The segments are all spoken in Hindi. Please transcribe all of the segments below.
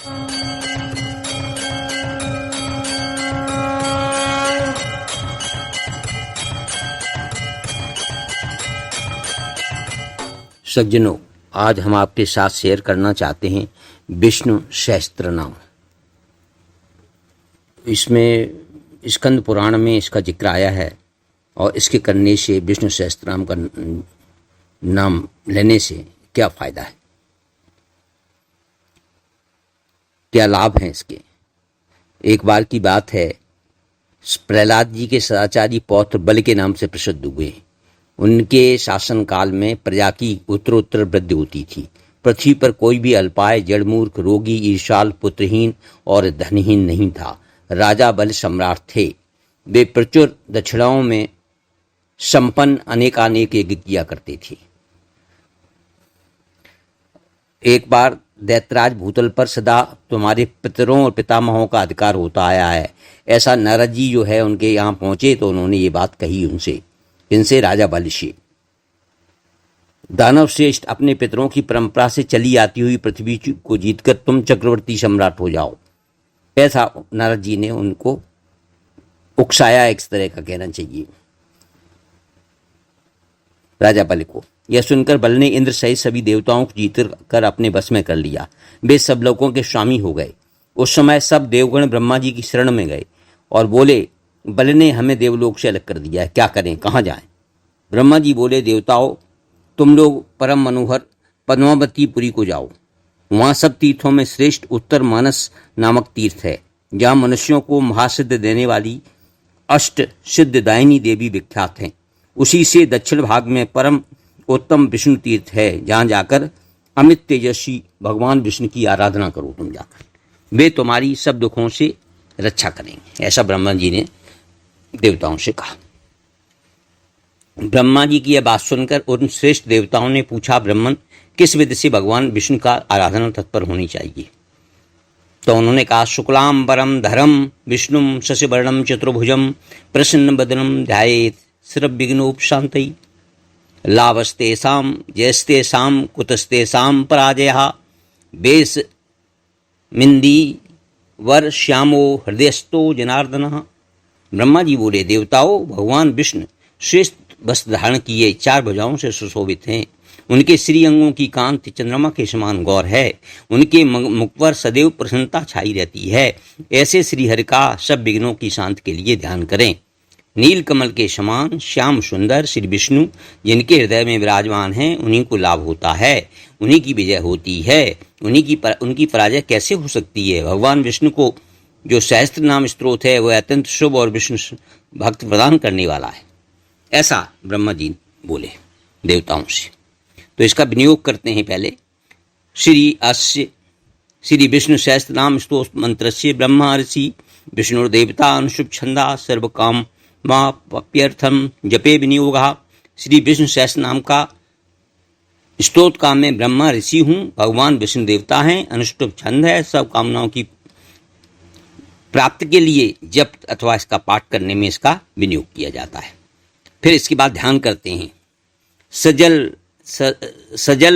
सज्जनों, आज हम आपके साथ शेयर करना चाहते हैं विष्णु सहस्त्र नाम। इसमें स्कंद पुराण में इसका जिक्र आया है और इसके करने से विष्णु सहस्त्र नाम का नाम लेने से क्या फायदा है, क्या लाभ हैं इसके। एक बार की बात है, प्रहलाद जी के सदाचारी पौत्र बल के नाम से प्रसिद्ध हुए। उनके शासनकाल में प्रजा की उत्तरोत्तर वृद्धि होती थी। पृथ्वी पर कोई भी अल्पाय, जड़मूर्ख, रोगी, ईर्ष्याल, पुत्रहीन और धनहीन नहीं था। राजा बल सम्राट थे। वे प्रचुर दक्षिणाओं में संपन्न अनेकानेक यज्ञ किया करते थे। एक बार दैत्यराज भूतल पर सदा तुम्हारे पितरों और पितामहों का अधिकार होता आया है, ऐसा नारद जी जो है उनके यहाँ पहुंचे तो उन्होंने ये बात कही उनसे। इनसे राजा बल से दानव श्रेष्ठ अपने पितरों की परंपरा से चली आती हुई पृथ्वी को जीतकर तुम चक्रवर्ती सम्राट हो जाओ, ऐसा नारद जी ने उनको उकसाया, एक तरह का कहना चाहिए राजा बल को। यह सुनकर बल ने इंद्र सहित सभी देवताओं को जीत कर अपने बस में कर लिया। वे सब लोगों के स्वामी हो गए। उस समय सब देवगण ब्रह्मा जी की शरण में गए और बोले, बल ने हमें देवलोक से अलग कर दिया है, क्या करें, कहाँ जाएं। ब्रह्मा जी बोले, देवताओं, तुम लोग परम मनोहर पद्मावतीपुरी को जाओ। वहाँ सब तीर्थों में श्रेष्ठ उत्तर मानस नामक तीर्थ है, जहाँ मनुष्यों को महासिद्ध देने वाली अष्ट सिद्धदायिनी देवी विख्यात हैं। उसी से दक्षिण भाग में परम उत्तम विष्णु तीर्थ है, जहाँ जाकर अमित तेजस्वी भगवान विष्णु की आराधना करो तुम जाकर, वे तुम्हारी सब दुखों से रक्षा करेंगे। ऐसा ब्रह्मा जी ने देवताओं से कहा। ब्रह्मा जी की यह बात सुनकर उन श्रेष्ठ देवताओं ने पूछा, ब्राह्मण, किस विधि से भगवान विष्णु का आराधना तत्पर होनी चाहिए। तो उन्होंने कहा, शुक्लांबरम धरम विष्णुम शशिवर्णम चतुर्भुजम प्रसन्न बदनम ध्यायेत् सर्वविघ्नोपशान्तये लाभस्तेषां जयस्तेषां कुतस्तेषां पराजयः बेस मिंदी वर श्यामो हृदयस्थो जनार्दनः। ब्रह्मा जी बोले, देवताओं, भगवान विष्णु श्रेष्ठ वस्त्र धारण किए चार भुजाओं से सुशोभित हैं। उनके श्री अंगों की कांति चंद्रमा के समान गौर है। उनके मुख पर सदैव प्रसन्नता छाई रहती है। ऐसे श्रीहरि का सब विघ्नों की शांति के लिए ध्यान करें। नील कमल के समान श्याम सुंदर श्री विष्णु जिनके हृदय में विराजमान हैं, उन्हीं को लाभ होता है, उन्हीं की विजय होती है। उनकी पराजय कैसे हो सकती है। भगवान विष्णु को जो सहस्त्र नाम स्त्रोत है वह अत्यंत शुभ और विष्णु भक्त प्रदान करने वाला है, ऐसा ब्रह्मा जी बोले देवताओं से। तो इसका विनियोग करते हैं। पहले श्री विष्णु सहस्त्र नाम स्तोत्र मंत्र से ब्रह्मा ऋषि विष्णुर्देवता अनुशुभ छंदा सर्व काम माप्यर्थम जपे विनियोगा। श्री विष्णु सहस्त्र नाम का स्तोत्र का मैं ब्रह्मा ऋषि हूँ, भगवान विष्णु देवता हैं, अनुष्टुभ छंद है, सब कामनाओं की प्राप्ति के लिए जप अथवा इसका पाठ करने में इसका विनियोग किया जाता है। फिर इसके बाद ध्यान करते हैं। सजल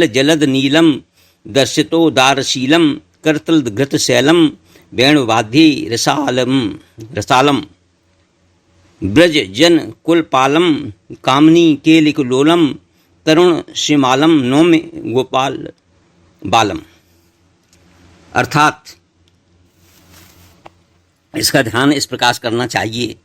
जलद नीलम दर्शितो दारशीलम करतल घृत शैलम वेणुवाद्य रसालम ब्रज जन कुलपालम कामनी केलिकलोलम तरुण शिमालम नौम गोपाल बालम। अर्थात इसका ध्यान इस प्रकार करना चाहिए,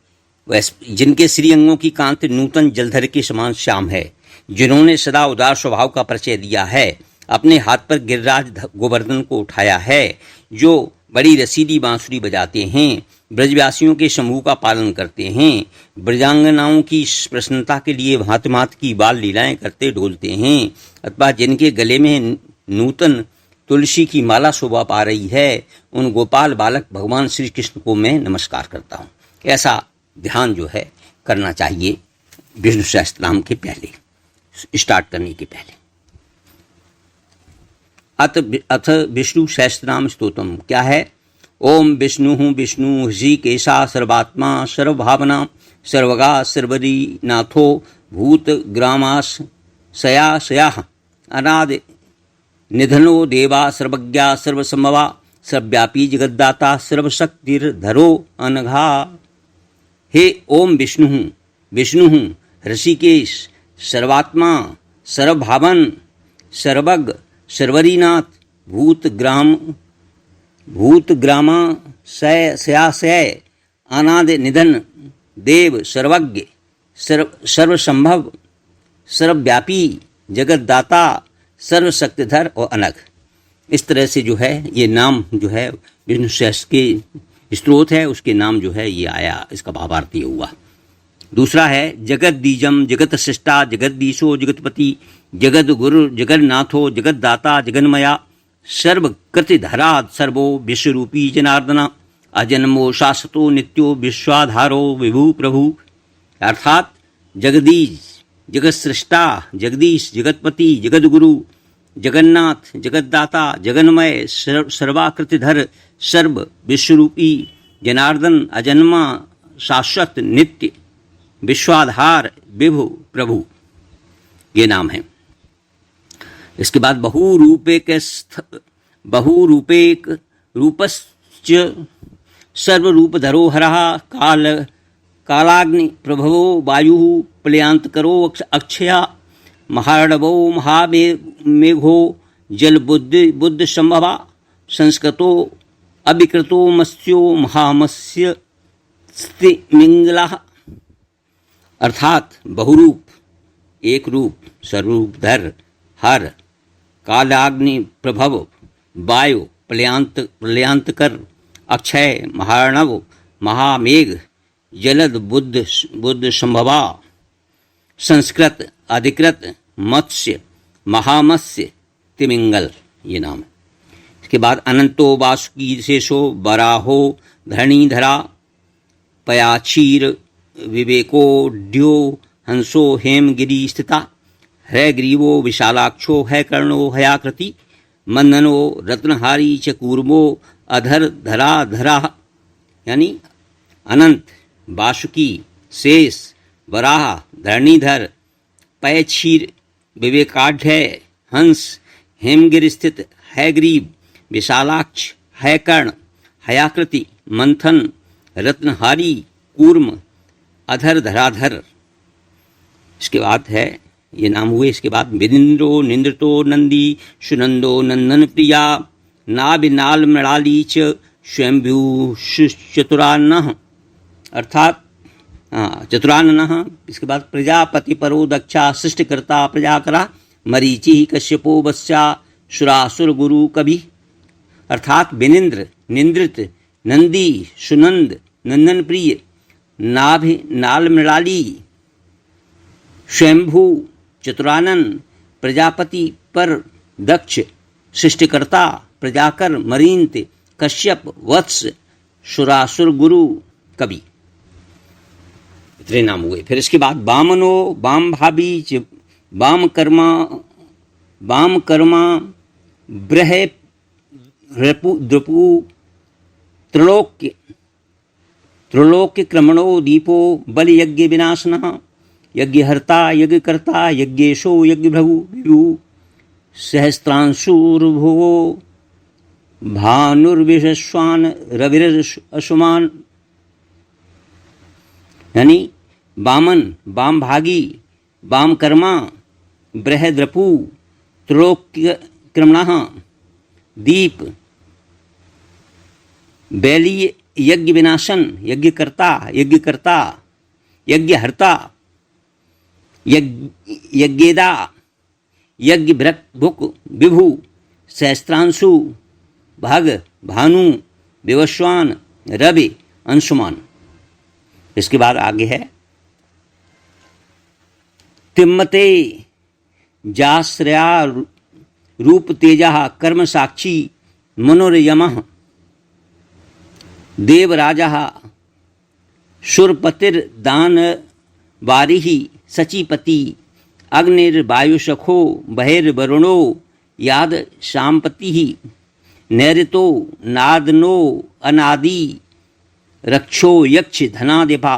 जिनके श्री अंगों की कांति नूतन जलधर के समान श्याम है, जिन्होंने सदा उदार स्वभाव का परिचय दिया है, अपने हाथ पर गिरिराज गोवर्धन को उठाया है, जो बड़ी रसीली बांसुरी बजाते हैं, ब्रजवासियों के समूह का पालन करते हैं, ब्रजांगनाओं की प्रसन्नता के लिए भांति भांति की बाल लीलाएं करते डोलते हैं, अथवा जिनके गले में नूतन तुलसी की माला शोभा पा रही है, उन गोपाल बालक भगवान श्री कृष्ण को मैं नमस्कार करता हूँ। ऐसा ध्यान जो है करना चाहिए विष्णु सहस्त्र नाम के पहले, स्टार्ट करने के पहले। अथ विष्णु सहस्त्र नाम स्तोत्रम क्या है। ओम विष्णु विष्णु ऋषिकेशा सर्वात्मा सर्वभावना सर्वगा सर्वरी नाथो भूत ग्रामास सया अनाद निधनो देवा सर्वज्ञा सर्वसंभवा सर्वव्यापी जगद्दाता सर्वशक्तिर्धरो अनघा। हे ओम विष्णु विष्णु ऋषिकेश सर्वात्मा सर्वभावन सर्वज्ञ सर्वरीनाथ भूतग्रामा सयासय अनाद निधन देव सर्वज्ञ सर्वसंभव सर्वव्यापी जगतदाता सर्वशक्तिधर और अनघ। इस तरह से जो है ये नाम जो है विष्णु सहस्त्र के स्त्रोत है, उसके नाम जो है ये आया, इसका भावार्थ ये हुआ। दूसरा है जगत बीजम जगत सृष्टा जगदीशो जगतपति जगद गुरु जगन्नाथो जगतदाता जगन्मया सर्वकृतिधरा सर्वो विश्वरूपी जनार्दना अजन्मो शाश्वतो नित्यो विश्वाधारो विभु प्रभु। अर्थात जगदीश जगत सृष्टा जगदीश जगतपति जगदगुरु जगन्नाथ जगतदाता जगन्मय सर्वाकृतिधर सर्व विश्वरूपी जनार्दन अजन्मा शाश्वत नित्य विश्वाधार विभु प्रभु, ये नाम है। इसके बाद बहुरूपेक रूपश्च सर्वरूपधरो हरः कालाग्नि प्रभवो वायु प्लयांतकरो अक्षया महार्णवो महामेघो जल बुद्ध संभवा संस्कृतो अविकृतो मत्स्यो महामत्स्य स्तिमिंगला। अर्थात बहुरूप एक रूप सर्वरूपधर हर कालाग्नि प्रभव वायु प्लयांतकर अक्षय महार्णव महामेघ जलद बुद्ध संभवा संस्कृत अधिकृत मत्स्य महामत्स्य तिमिंगल, ये नाम है। इसके बाद अनंतो वासुकी शेषो वराहो धरणीधरा पयाचीर विवेको ड्यो हंसो हेमगिरी स्थिता हयग्रीवो विशालाक्षो है कर्णो हयाकृति मंदनो रत्नहारी च कूर्मो अधर धरा धरा। यानी अनंत वासुकी शेष वराह धरणीधर पयक्षीर विवेकाढ्य हंस हेमगिरि स्थित हयग्रीव विशालाक्ष हयकर्ण हयाकृति मंथन रत्नहारी कूर्म अधर धराधर। इसके बाद है ये नाम हुए। इसके बाद विनिंद्रो निंद्रतो नंदी सुनंदो नंदन प्रिया नाबिनाल मृणाली च स्वयंभू चतुरान्नः, अर्थात चतुराननः। इसके बाद प्रजापति परो दक्षा सृष्टिकर्ता प्रजाकरा मरीचि कश्यपो वत्स्या सुरासुर गुरु कवि। अर्थात विनिंद्र निंद्रित नंदी सुनंद नंदन प्रिय नाभि नाल मृणाली स्वयंभू चतुरानन प्रजापति पर दक्ष सृष्टिकर्ता प्रजाकर मरींत कश्यप वत्स सुरासुर गुरु कवि, इतने नाम हुए। फिर इसके बाद वामनो वाम भावी वाम कर्मा ब्रह द्रुपु त्रिलोक्य क्रमणो दीपो बल यज्ञ विनाशनः यज्ञहर्ता यज्ञकर्ता यज्ञेशो यज्ञभृगु विभु सहस्त्रांशुर्भुवो भानुर्विश्वान रविरश्मान। यानी वामन वाम भागी वाम कर्मा बृहद्रपु त्रिलोक्य क्रमणः दीप बैली यज्ञ विनाशन यज्ञकर्ता यज्ञहर्ता यज्ञेदा यज्ञ भुक विभु सहस्त्रांशु भाग भानु विवस्वान रवि अंशुमान। इसके बाद आगे है तिम्मते जाश्रया रूप तेजा कर्म साक्षी मनोरयमः देवराजा सुरपतिर्दान वारिहि सचीपति अग्निर्वायुसखो बहिर्वरुणो याद शाम्पति नैऋतो नादनो अनादि रक्षो यक्ष धनादिभा।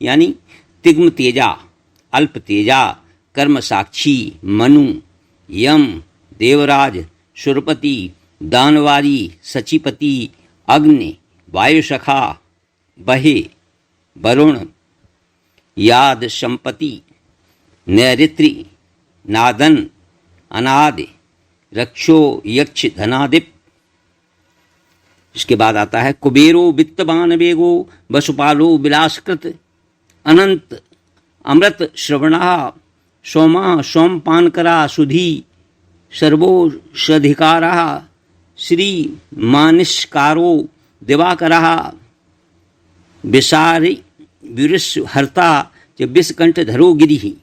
यानी तिग्म तेजा अल्प तेजा कर्म साक्षी मनु यम देवराज सुरपति दानवारी सचिपति अग्नि वायुसखा बहे वरुण याद संपति नैऋत्रि नादन अनादि रक्षो यक्ष धनादिप। इसके बाद आता है कुबेरो वित्तवान वेगो वसुपालो विलासकृत अनंत अमृत श्रवणा सोमा सोमपानकरा सुधी सर्वोषधिकारा श्री मानिष्कारो दिवाकरा विसारि विरुष्हर्ता च विषकंठधरो गिरि।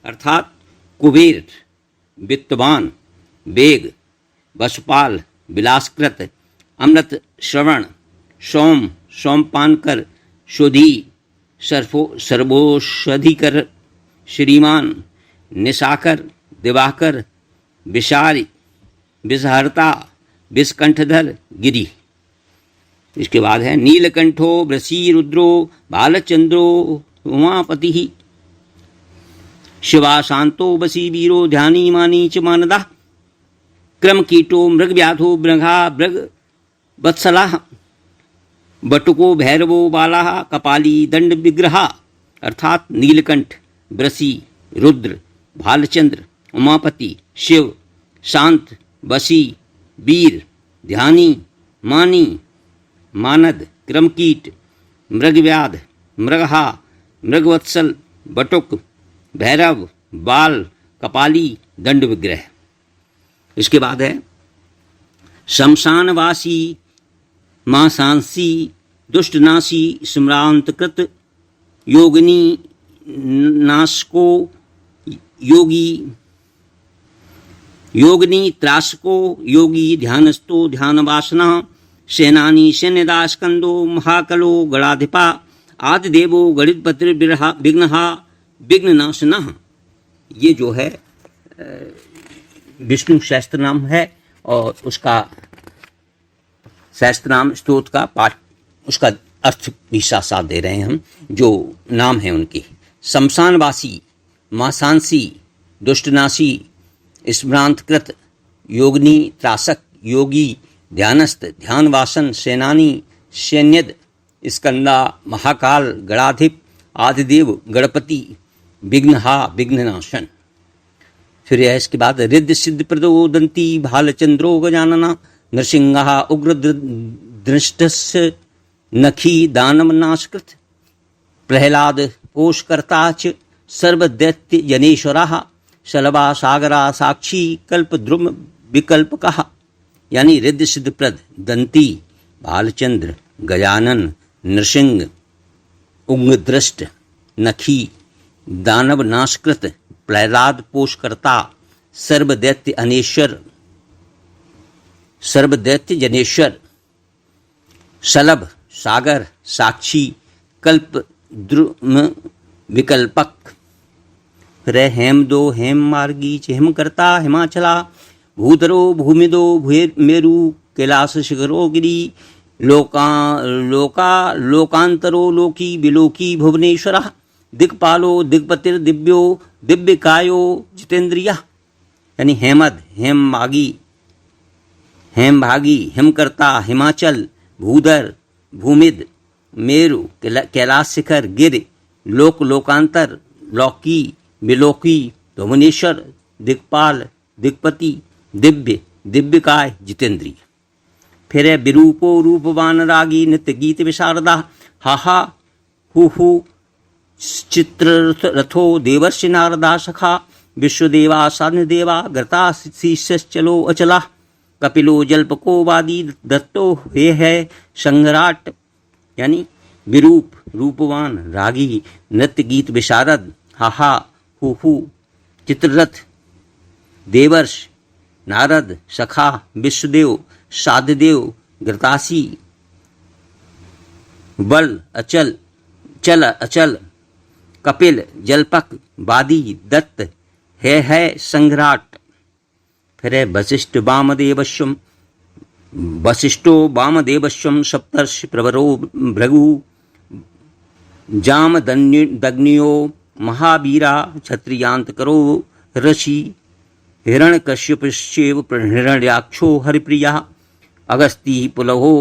अर्थात कुबेर वित्तवान वेग वसुपाल विलासकृत अमृत श्रवण सोम सोमपानकर सुधी सर्वोषधिकर श्रीमान निशाकर दिवाकर विशारी विषहर्ता विषकंठधर गिरि। इसके बाद है नीलकंठो वृषी रुद्रो बालचंद्रो उमापति शिवा शांतो बसी वीरो ध्यानी मानी च मानदा क्रम कीटो मृग व्याधो मृगा मृग वत्सला बटुको भैरवो बाला कपाली दंड विग्रहा। अर्थात नीलकंठ वृषी रुद्र भालचंद्र उमापति शिव शांत बसी वीर ध्यानी मानी मानद क्रमकीट मृगव्याध मृगहा मृगवत्सल बटुक भैरव बाल कपाली दंड विग्रह। इसके बाद है शमशानवासी मांसांसी दुष्टनाशी स्मरांतकृत योगिनी नाशको योगी योगिनी त्रासको योगी ध्यानस्थो ध्यानवासना सेनानी सैन्यदास्कंदो महाकलो गणाधिपा आदिदेवो गणितपति विघ्नहा विघ्ननाशनः। ये जो है विष्णु सहस्त्र नाम है और उसका सहस्त्र नाम स्तोत्र का पाठ उसका अर्थ भी साथ साथ दे रहे हैं हम जो नाम है उनके। शमशानवासी मांसांसी दुष्टनाशी स्मरांतकृत योगिनी त्रासक योगी ध्यानस्थ ध्यानवासन सेनानी सैन्यद स्कंदा महाकाल गणाधिप आदिदेव गणपति विघ्नहा विघ्ननाशन। फिर है इसके बाद रिद्ध सिद्ध प्रदोदंती भालचंद्रो गजानना नृसिंहा उग्र दृष्टस्य नखी दानव नाशकृत प्रहलाद पोषकर्ता च सर्वदैत्य जनेश्वरा शलभा सागरा साक्षी कल्प द्रुम विकल्पकः। यानी रिद्ध सिद्ध प्रद दंती भालचंद्र गजानन नृसिंह उग्रदृष्ट नखी दानव नाशकृत प्रहलाद पोषकर्ता सर्वदैत्य अनेश्वर सर्वदैत्य जनेश्वर शलभ सागर साक्षी कल्प द्रुम विकल्पक। हेम दो हेम मार्गी हेम करता हिमाचला भूधरो भूमिदो मेरु कैलास शिखरो गिरी लोकांतरो लोकी विलोकी भुवनेश्वर दिक्पालो दिग्पतिर दिव्यो दिव्यकायो जितेंद्रिया। यानी हेमद हेम मागी हेम भागी हिमकर्ता हिमाचल भूधर भूमिद मेरु कैलाश शिखर गिर लोक लोकांतर लौकी विलोकी भुवनेश्वर दिक्पाल दिक्पति दिव्य दिव्यकाय जितेंद्रिय। फिर है विरूपो रूपवान रागी नित्य गीत विशारदा हाहा हु चित्ररथो देवर्षि नारदा सखा विश्वदेवा साधन देवा गता शीर्षलो अचला कपिलो जल्पको वादी दत्तो हे है संघराट। यानी विरूप रूपवान रागी नृत्य गीत विशारद हाहा हु चित्ररथ देवर्ष नारद सखा विश्वदेव साधदेव घृतासी बल अचल चल अचल कपिल जलपक वादी दत्त है संघराट। फिर है वशिष्ठो वामदेवश्वम सप्तर्षि प्रवरो भृगु जाम दग्नियो महावीरा क्षत्रियांत करो ऋषि हिरण्यकश्यपश्चैव हिरण्याक्षो हरिप्रियः अगस्ती पुलहो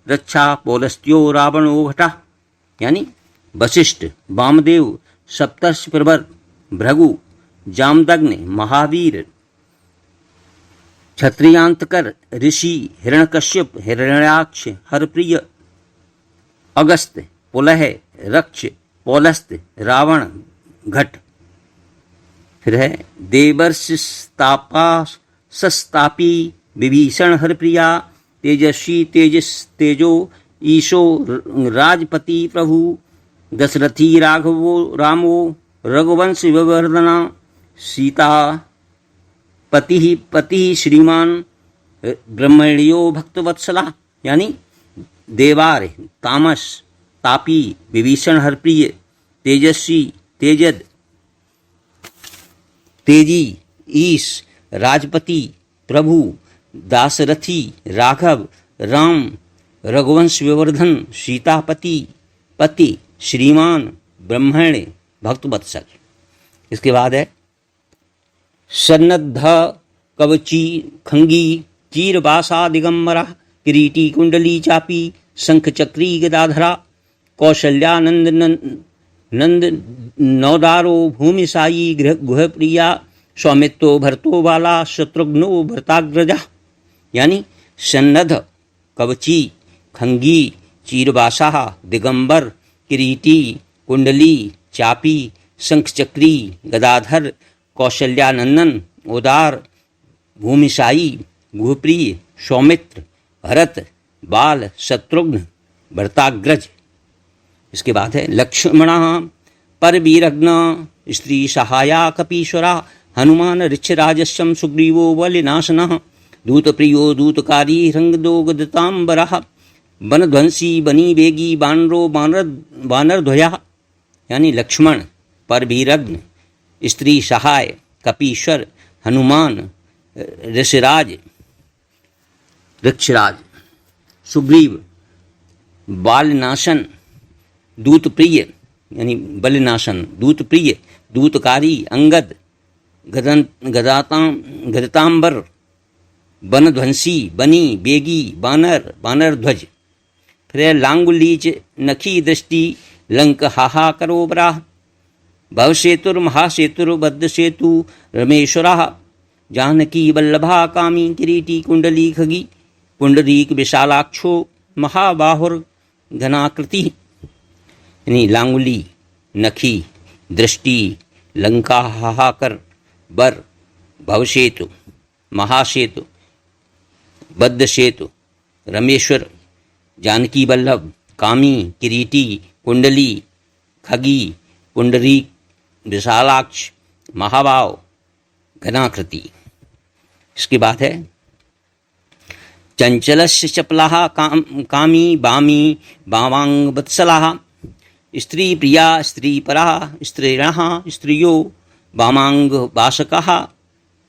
रक्षा पौलस्त्यो रावणो भटा। यानी वशिष्ठ, वामदेव, सप्तर्षि प्रवर, भृगु, जामदग्नि, महावीर, क्षत्रियांतकर, ऋषि, हिरण्यकश्यप, हिरण्याक्ष, हरप्रिय, अगस्त, पुलह, रक्ष, पौलस्त, रावण, घट। फिर है देवर्षिस्तापी, विभीषण, हरप्रिया, तेजस्वी, तेजो, ईशो, राजपति, प्रभु, दशरथी, राघवो, रामो, रघुवंश विवर्धना, सीता, पति श्रीमान, ब्रह्मण्यो भक्तवत्सला। यानी देवार, तामस, तापी, विभीषण, हरप्रिय, तेजस्वी, तेजद, तेजी, ईश, राजपति, प्रभु, दासरथी, राघव, राम, रघुवंश विवर्धन, सीतापति, पति, श्रीमान, ब्रह्मण्य, भक्तवत्सल। इसके बाद है सन्नद्ध, कवची, खंगी, चीरबासा, दिगंबरा, किरीटी, कुंडली, चापी, शंख, चक्री, गदाधरा, कौशल्यानंद, नंद, नौदारो, भूमिसायी, गुहप्रिया, सौमित्रो, भरतो बाला, शत्रुघ्नो, भरताग्रजा। यानी सन्नद्ध, कवची, खंगी, चीरबासा, दिगंबर, किरीटी, कुंडली, चापी, शंख, चक्री, गदाधर, कौशल्यानंदन, उदार, भूमिशाई, गुहप्रिय, सौमित्र, भरत, बाल, शत्रुघ्न, भरताग्रज। इसके बाद है लक्ष्मण, परवीरघ्न, स्त्री सहाया, कपीश्वरा, हनुमान, ऋक्षराजस्यम, सुग्रीवो, बलिनाशनः, दूतप्रियो, दूतकारी, रंगदो, गदतांबरः, वनध्वंसी, बनी वेगी, बानरो, बानरध्वजः। यानी लक्ष्मण, परवीरघ्न, स्त्री सहाय, कपीश्वर, हनुमान, ऋक्षराज, सुग्रीव, बालनाशन, दूतप्रिय, यानी बलिनाशन, दूतप्रिय, दूतकारी, अंगद, गदतांबर, वनध्वंसी, बनी, बेगी, बानर, बानरध्वज। फिर लांगुलीच, नखी, दृष्टि, लंक, हाहाकरो, बराह, भवसेतुर, महासेतुर, बद्धसेतु, रमेश्वरः, जानकी वल्लभा, कामी, किरीटी, कुंडली, खगी, पुंडरीक, विशालाक्षो, महाबाहुर, घनाकृति। यानी लांगुली, नखी, दृष्टि, लंका, हाहाकर, बर, भवसेतु, महासेतु, बद्धसेतु, रमेश्वर, जानकी वल्लभ, कामी, किरीटी, कुंडली, खगी, पुंडरीक, विशालाक्ष, महाभाव, घनाकृति। इसके बाद है चंचलस्य चपलाः, कामी, बामी, बावांग, वत्सलाः, स्त्री प्रिया, स्त्री परा, स्त्रीणः, स्त्रियो, वामांग, वासकः,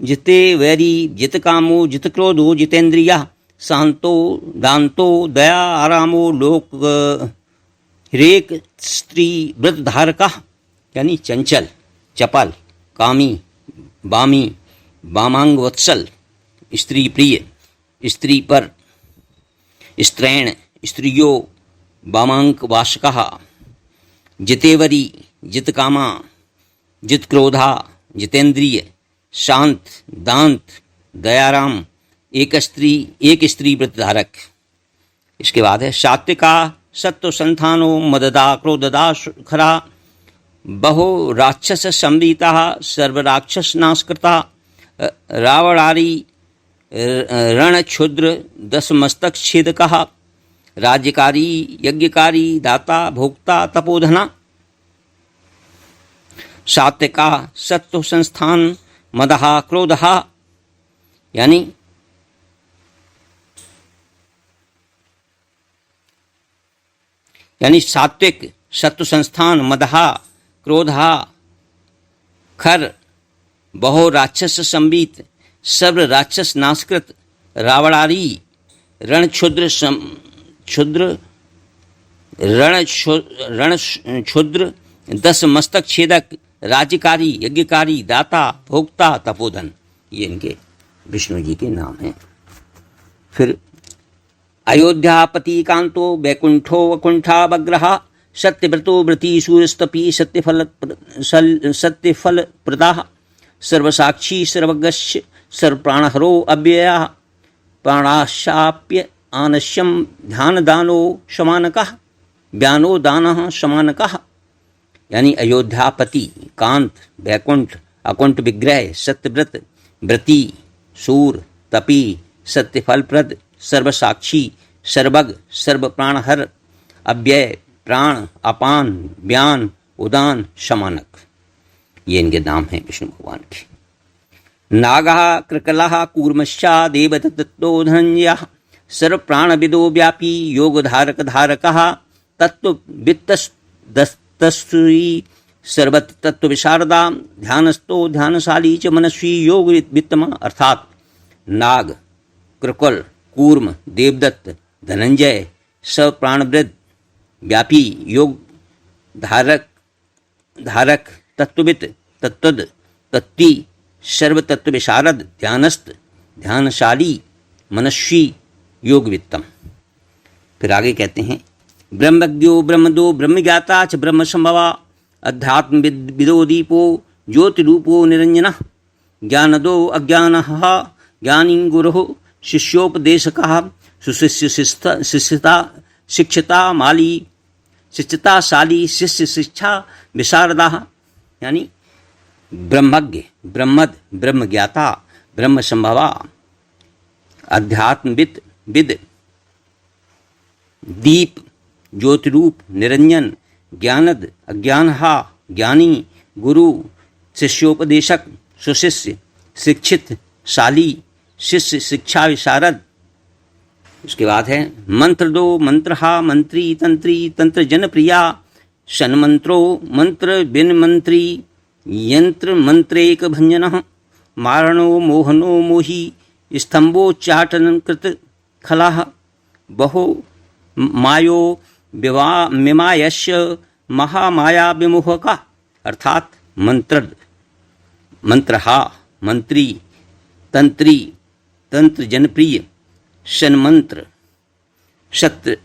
जिते वैरी, जित कामो, जित क्रोधो, जितेन्द्रियः, शांतो, दांतो, दया, आरामो, लोक, हिरेक, स्त्री, व्रत धारकः। यानी चंचल, चपल, कामी, बामी, वामांग, वत्सल, स्त्री प्रिय, स्त्री पर, स्त्रैण, स्त्रियो, वामांक, वासकः, जितेवरी, जित कामा, जित क्रोधा, जितेंद्रिय, शांत, दांत, दयाराम, एक स्त्री व्रतधारक। इसके बाद है सात्विका, सत्व संथानो, मददा, क्रोधदा, खरा, बहु राक्षस संवीता, सर्वराक्षस नाशकृता, रावणारी, रणक्षुद्र, दस मस्तक छेदकः, राज्यकारी, यज्ञकारी, दाता, भोक्ता, तपोधना। सात्विका, सत्व संस्थान, मदहा, क्रोधहा। यानी सात्विक, सत्व संस्थान, मदहा, क्रोधा, खर, बहु राक्षस संवीत, सर्व राक्षस नाशकृत, रावणारी, रणक्षुद्र, रणक्षुद्र, दस मस्तक छेदक, राज्यकारी, यज्ञकारी, दाता, भोक्ता, तपोधन। ये इनके विष्णु जी के नाम हैं। फिर अयोध्यापति कांतो वैकुंठो वकुंठावग्रह सत्यव्रतो व्रती सूर्यस्तपी सत्यफल प्रदाः सर्वसाक्षी सर्वज्ञस्य सर्वप्राणहरो अव्ययः प्राणाशाप्य आनश्यम ध्यानदानो समानकः ज्ञानो दानः समानकः। यानी अयोध्यापति, कांत, वैकुंठ, अकुंठ विग्रह, सत्यव्रत, व्रती, सूर, तपी, सत्यफलप्रद, सर्वसाक्षी, सर्वज्ञ, सर्वप्राणहर, अव्यय, प्राण, अपान, व्यान, उदान, शमानक, ये इनके नाम हैं विष्णु भगवान के। नागः कृकलः कूर्मश्चा देवदत्तो धनंजयः सर्वप्राणविदो व्यापी योगधारक धारकः तत्त्ववित्तस्तस्वी सर्वतत्त्वविशारदा ध्यानस्थो ध्यानशाली च मनस्वी योग वित्तम। अर्थात नाग, कृकल, कूर्म, देवदत्त, धनंजय, सप्राणवृद्ध, व्यापी, योग धारक, तत्ववित्, तत्त्वद, तत्वी, सर्वतत्व विशारद, ध्यानस्थ, ध्यानशाली, मनस्वी, योगवित्तम। फिर आगे कहते हैं ब्रह्मज्ञो ब्रह्मदो ब्रह्मज्ञाता च ब्रह्म संभवा अध्यात्म विदो दीपो ज्योतिरूपो निरंजनः ज्ञानदो अज्ञानः ज्ञानी गुरुः शिष्योपदेशकः शिक्षता माली शिक्षताशाली शिष्य शिक्षा विशारदाः। यानी ब्रह्मज्ञ, ब्रह्मद, ब्रह्मज्ञाता, ब्रह्म संभवा, अध्यात्मविद, विद, दीप, ज्योतिरूप, निरंजन, ज्ञानद, अज्ञानहा, ज्ञानी, गुरु, शिष्योपदेशक, सुशिष्य, शिक्षित, शाली, शिष्य शिक्षा विशारद। उसके बाद है मंत्र दो मंत्रहा मंत्री तंत्री तंत्र जनप्रिया षण्मंत्रो मंत्र बिन मंत्री यंत्र मंत्रेक भंजनः मारणो मोहनो मोही स्तंभोच्चाटन कृत खलाः बहु मायो मिमायस्य महामाया विमोहका। अर्थात मंत्रहा मंत्री तंत्री तंत्र जनप्रिय षण्मंत्र शत्र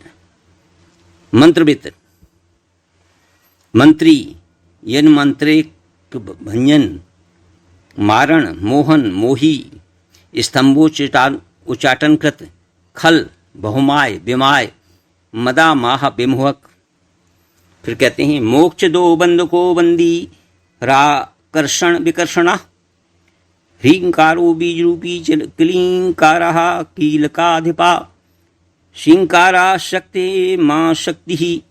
मंत्रवित मंत्री यन मंत्रेक भंजन मारण मोहन मोही स्तंभोच्चाटन कृत खल बहुमाय विमाय मदा माह विमोहक। फिर कहते हैं मोक्ष दो बंद को बंदी राकर्षण विकर्षणा ह्रींकारो बीज रूपी क्लींकारः कीलकाधिपा शिंकारा शक्ति मां शक्ति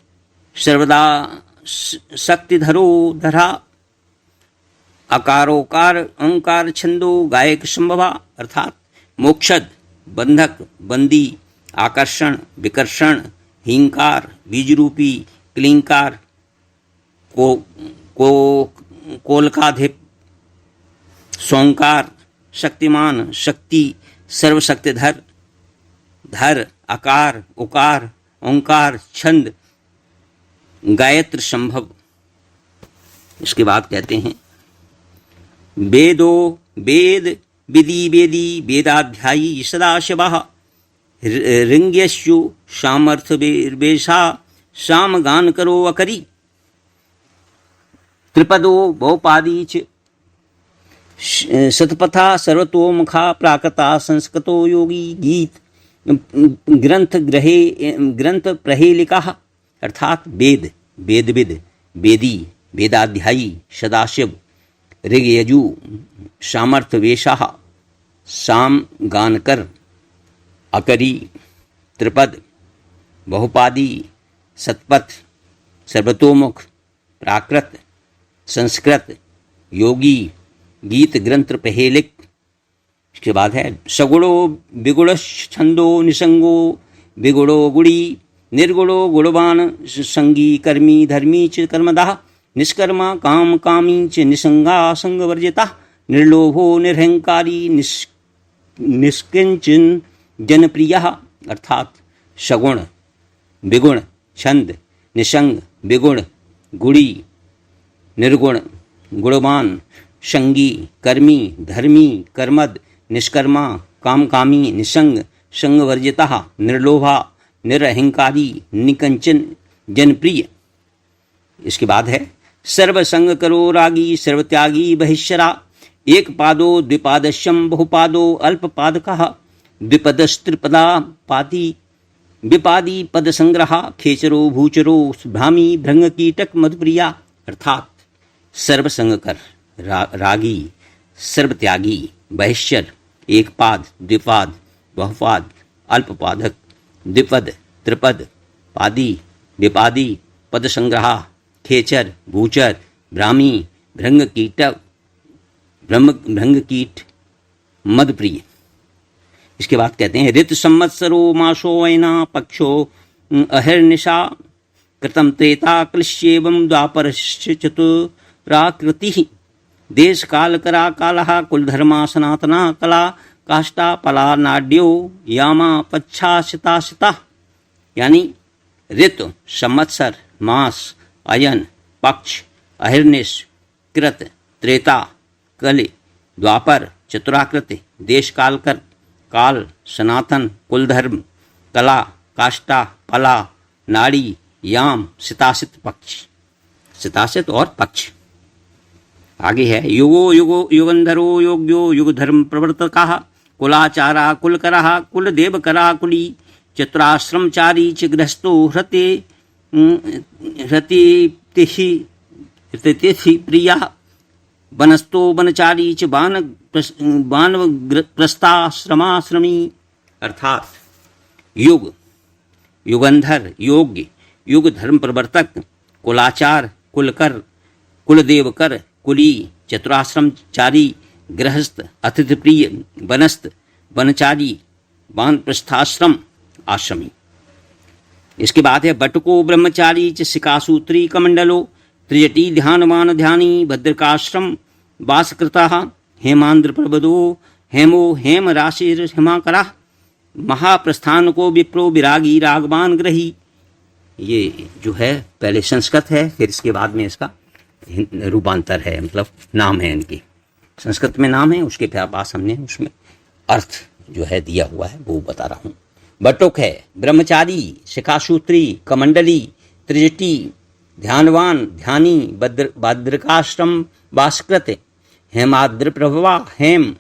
सर्वदा शक्तिधरो धरा अकारोकार ओंकार छंदो गायक संभवा। अर्थात मोक्षद, बंधक, बंदी, आकर्षण, विकर्षण, हिंकार, बीजरूपी, क्लींकार, कोलकाधिप, सोंकार, शक्तिमान, शक्ति, सर्वशक्तिधर, धर, अकार, उकार, ओंकार, छंद, गायत्र संभव। इसके बाद कहते हैं वेदो वेद विधि वेदी वेदाध्यायी सदाशिवः ऋंग्यस्यु सामर्थ वेशा शाम गान करो अकरी त्रिपदो बहुपादी च शतपथा सर्वतोमुखा प्राकृता संस्कृतो योगी गीत ग्रंथ प्रहेलिका। अर्थात वेद, वेदविद, वेदी, वेदाध्यायी, सदाशिव, ऋग्यजु, सामर्थ्य वेशा, साम गानकर, अकरी, त्रिपद, बहुपादी, शतपथ, सर्वतोमुख, प्राकृत, संस्कृत, योगी, गीत ग्रंथ पहेलिक। इसके बाद है सगुणो विगुण छंदो निसंगो विगुणो गुड़ी निर्गुणो गुणवान संगी कर्मी धर्मी च कर्मदाः निष्कर्मा काम कामी च निसंगा संगवर्जिता निर्लोभो निरहंकारी निष्किंचन जनप्रियः। अर्थात सगुण, विगुण, छंद, निसंग, विगुण, गुड़ी, निर्गुण, गुणवान, संगी, कर्मी, धर्मी, कर्मद, निष्कर्मा, कामकामी, निसंग, संगवर्जिता, निर्लोभा, निरहंकारी, निकंचन, जनप्रिय। इसके बाद है सर्वसंग करो रागी, सर्वत्यागी बहिष्यरा, एक पादो द्विपादश्यम बहुपादो अल्पपादकः, द्विपदस्त्रिपदा पादी विपादी पद संग्रह, खेचरो भूचरो भ्रामी भृंग कीटक मधुप्रिया। अर्थात सर्वसंग कर, रागी, सर्वत्यागी, बहिष्यर, एक पाद, द्विपाद, बहुपाद, अल्पपादक, द्विपद, त्रिपद, पादी, विपादी, पद संग्रह, खेचर, भूचर, भ्रामी, भृंग कीटक, भृंग कीट, मदप्रिय। इसके बाद कहते हैं ऋतु संवत्सरो मासो वैना पक्षो अहिर्निशा, कृतम त्रेता क्लिश्येवं द्वापरश्च चतुराकृतिः, देश काल करा कालः कुलधर्मा सनातना कला, काष्टा पला नाड्यो यामा पच्छाशिता। यानी ऋतु, संवत्सर, मास, अयन, पक्ष, अहिर्निश, कृत, त्रेता, कलि, द्वापर, चतुराकृति, देश काल कर, काल, सनातन, कुलधर्म, कला, काष्टा, पला, नाड़ी, याम, सितासित, पक्ष, सितासित और पक्ष। आगे है युगो युगो युगंधरो योग्यो युग धर्म प्रवर्तकाः, कुलाचारा कुलकरः कुलदेवकरा कुली, चतुराश्रमचारी च गृहस्थो हृतितिथि प्रिया, वनस्थो वनचारी च वानप्रस्थाश्रमाश्रमी। अर्थात युग, युगंधर, योग्य, युग धर्म प्रवर्तक, कुलाचार, कुलकर, कुलदेवकर, कुली, चतुराश्रमचारी, गृहस्थ, अतिथि प्रिय, वनस्थ, वनचारी, वानप्रस्थाश्रम, आश्रमी। इसके बाद है बटको ब्रह्मचारी च सिकासूत्री कमंडलो, त्रिजटी ध्यानवान ध्यानी भद्रकाश्रम वासकृतः, हेमांद्र प्रबदो हेमो हेम राशिर हिमाकरा, महाप्रस्थान को विप्रो विरागी रागवान ग्रही। ये जो है पहले संस्कृत है, फिर इसके बाद में इसका रूपांतर है, मतलब नाम है इनकी। संस्कृत में नाम है, उसके पास हमने उसमें अर्थ जो है दिया हुआ है वो बता रहा हूँ। बटुक है ब्रह्मचारी, शिखासूत्री, कमंडली, त्रिजटी, ध्यानवान, ध्यानी, भद्रकाश्रम वासकृत, हेमाद्र प्रभवा, हेम,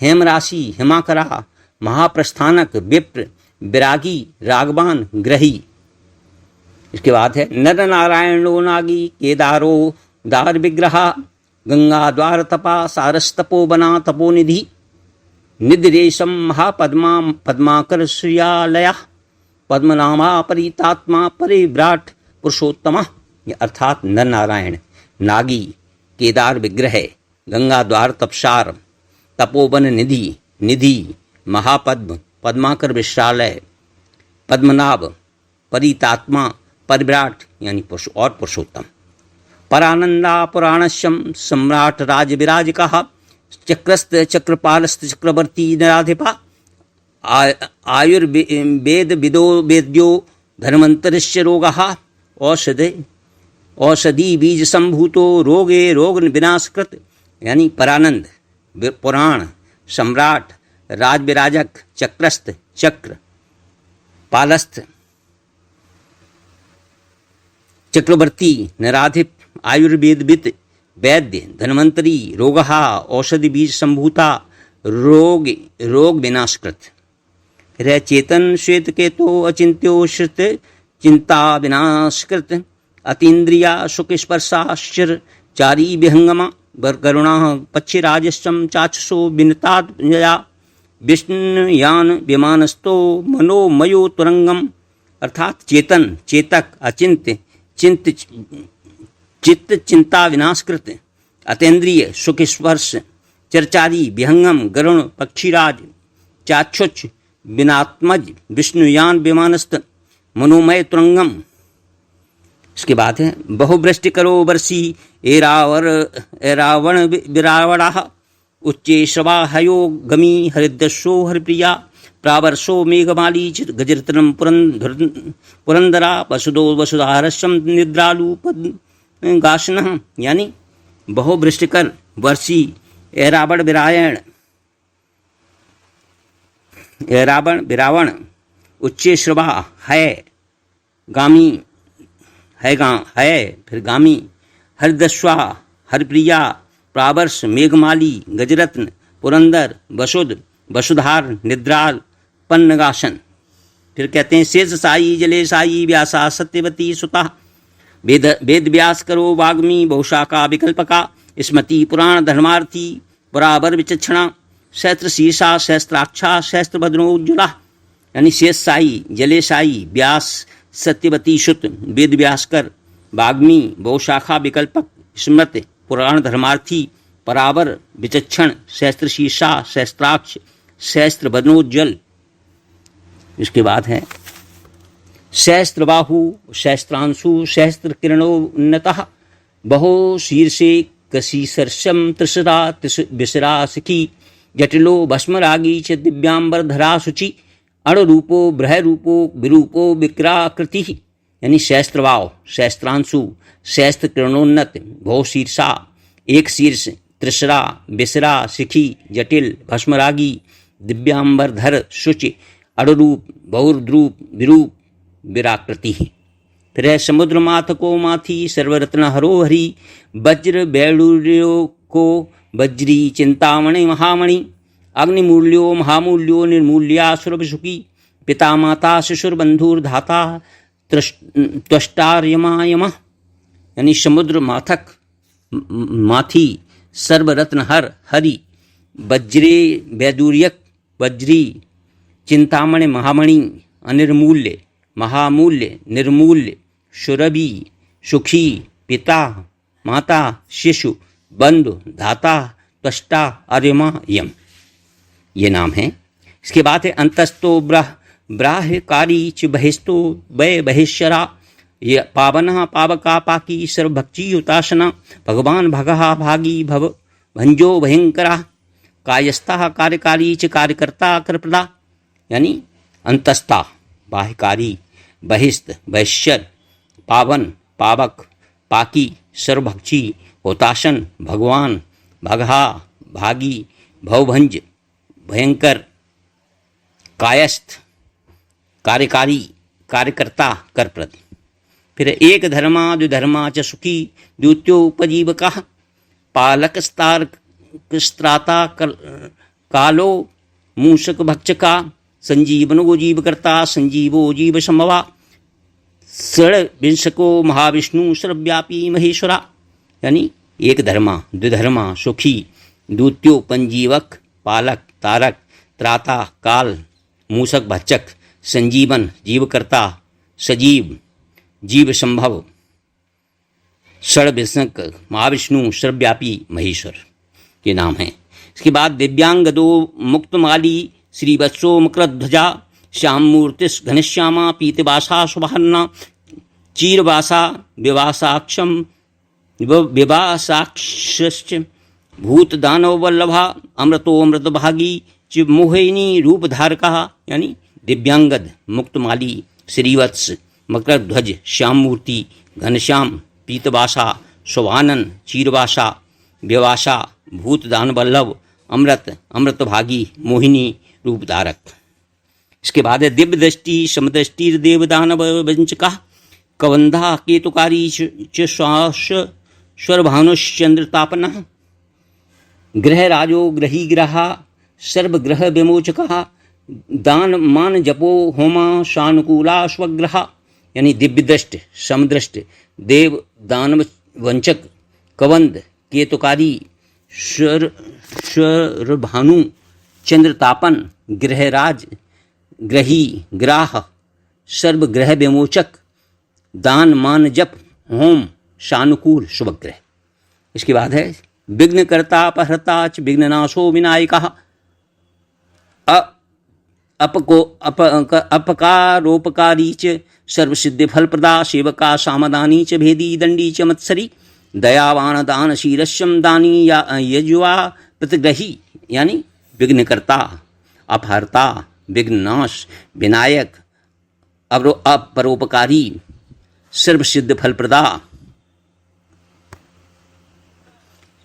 हेम राशि, हिमाकरा, महाप्रस्थानक, विप्र, विरागी, रागवान, ग्रही। इसके बाद है नर नारायणो नागी, केदारो दार विग्रह, गंगा द्वार तपा, सारस्तपो बना तपोनिधि, निद्रेशम महापद्मा पद्माकर श्रियालया, पद्मनामा परितात्मा परिव्राट पुरुषोत्तमा। अर्थात नर नारायण, नागी, केदार विग्रह, गंगा द्वार तपसार, तपोवन निधि, निधि, महापद्म, पद्माकर विश्रालय, पद्मनाभ, परितात्मा, परिव्राट यानी पुरुषोत्तम। परानंदा पुराणश्यम सम्राट राज विराजकः, चक्रस्त चक्रपालस्त चक्रवर्ती नराधिपा, आयुर्वेद विदो वेद्यो धर्मंतरस्य रोगः, औषधि बीज संभूतो रोगे रोग विनाशकृत। यानी परानंद, पुराण, सम्राट, राजविराजक, चक्रस्थ, चक्र, पालस्थ, चक्रवर्ती, नराधिप, आयुर्वेदविद, वैद्य, धन्वंतरी, रोगहा, औषधि बीज संभूता, रोग विनाशकृत। फिर चेतन श्वेत केतो अचिंत्यो श्रुत, चिंता विनाशकृत, अतीन्द्रिया सुख स्पर्शाश्चर चारी विहंगमा, करुणा पक्षिराजस्वम चाक्षुषो विनताया, विष्णुयान विमानस्थो मनोमयो तुरंगम। अर्थात चेतन, चेतक, अचिंत्य, चित्त चिंता विनाशकृत, अतेंद्रिय सुख स्पर्श, चरचारी, विहंगम, गरुण, पक्षीराज, चाक्षुष, विनात्मज, विष्णुयान विमानस्थ, मनोमय तुरंगम। इसके बाद है बहुवृष्टि करो वर्षी, एरावण विरावणा, उच्चे श्रवा हयो गमी, हरिदशो हरिप्रिया, प्रावर्षो मेघमाली, गजरतनम पुरंदरा, वसुदो वसुधारस्यम निद्रालु गाशन। यानी बहुवृष्टि कर वर्षी ऐरावण विरायण ऐरावण विरावण उच्चे श्रवा है गामी है फिर गामी हरदस्वा हरप्रिया प्रावर्ष मेघमाली गजरत्न पुरंदर वसुध वसुधार निद्राल पन्नगासन। फिर कहते हैं शेष साई जले साई व्यासा सत्यवती सुता वेद व्यास करो वाग्मी बहुशाखा विकल्पका स्मृति पुराण धर्मार्थी बराबर विचक्षणा सहस्त्र शीर्षा सहस्त्राक्षा सहस्त्र भद्रोज्ज्वला। यानी शेष साई जले साई व्यास सत्यवती सुत वेद व्यासकर वाग्मी बहुशाखा विकल्पक स्मृत पुराण धर्मार्थी परावर विचक्षण सहस्त्र शीर्षा सहस्त्राक्ष सहस्त्र बदनोज्जल। इसके बाद है सहस्त्रबाहु सहस्त्रांशु सहस्त्र किरणोन्नतः बहो शीर्षे कशीसर्षम त्रिशरा विसरा सिखी जटिलो भस्मरागी च दिव्यांबरधरा शुचि अणरूपो बृहरूपो विरूपो विक्राकृति। यानी सहस्त्रवाव सहस्त्रांशु सहस्त्र किरणोन्नत बहुशीर्षा एक शीर्ष त्रिशरा विसरा शिखी जटिल भस्मरागी दिव्यांबरधर शुचि अड़रूप बहुद्रूप विरूप विराकृति। फिर है समुद्र माथ को माथी सर्वरत्न हरो हरि वज्र बैडूर्यो को वज्री चिंतामणि महामणि अग्निमूल्यो महामूल्यो निर्मूल्या सुरभिसुखी पिता माता शिशुर बंधुर्धाता त्वष्टार्यमा यमा। यानी समुद्र माथक माथी सर्वरत्न हर हरि वज्रे वैदूर्यक वज्री चिंतामणि महामणि अनिर्मूल्य महामूल्य निर्मूल्य सुरभि सुखी पिता माता शिशु बंधु धाता त्वष्टा अर्यमा यम, ये नाम है। इसके बाद है अंतस्तो ब्राह्यकारी च बहिस्तो वय बहिश्चरा ये पावना पावका पाकी सर्वभक्षी हुताशना भगवान भगहा भागी भव भंजो भयंकरा कायस्ता कार्यकारी च कार्यकर्ता कृपदा। यानी अंतस्ता बाह्यकारी बहिस्त बहिश्चर पावन पावक पाकी सर्वभक्षी होताशन भगवान भगहा भागी भवभंज भयंकर कायस्थ कार्यकारी कार्यकर्ता करप्रद। फिर एक धर्मा द्विधर्मा च सुखी द्वितीयोपजीवका पालक स्त्राता कालो मूषक भक्षका संजीवनो जीवकर्ता संजीवो जीव संभवा षड्विंशको महाविष्णु सर्वव्यापी महेश्वरा। यानी एक धर्मा द्विधर्मा सुखी द्वितीयोपजीवक पालक तारक त्राता काल मूषक भक्षक संजीवन जीवकर्ता सजीव जीव संभव षड्विंशक महाविष्णु सर्वव्यापी महेश्वर के नाम हैं। इसके बाद दिव्यांगदो मुक्तमाली श्रीवत्सो मकरध्वजा श्याममूर्तिस् घनश्यामा पीतवासा सुभान्ना चीरवासा विवासाक्षम विवासाक्ष भूतदानवल्लभा अमृतो अमृतभागी च मोहिनी रूपधारका। यानी दिव्यांगद मुक्तमाली श्रीवत्स मकरध्वज श्याममूर्ति घनश्याम पीतवासा शोभानन चीरवासा व्यवासा भूतदानवल्लभ अमृत अमृतभागी मोहिनी रूपधारक। इसके बाद है दिव्य दृष्टि समदृष्टि देवदानव वंचका कवंधा केतुकारी च श्वास स्वरभानुश्चंद्रतापन ग्रह राजो ग्रही ग्रहा सर्वग्रह विमोचका दान मान जपो होमा शानुकूला स्वग्रहा। यानी दिव्य दृष्ट समदृष्ट देव दानव वंचक कवंद केतुकारी स्वरभानु चंद्रतापन ग्रहराज ग्रही ग्राह सर्वग्रह विमोचक दान मान जप होम शानुकूल शुभग्रह। इसके बाद है विघ्नकर्ता अपहर्ता च विघ्ननाशो विनायका अपकारोपकारी च सर्वसिद्धि फलप्रदा सेवका सामदानी च भेदी दंडी च मत्सरी दयावान दानशीलस्यम दानी या यजुआ प्रतिग्रही। यानी विघ्नकर्ता अपहर्ता विघ्ननाश विनायक अपरोपकारी सर्वसिद्ध फलप्रदा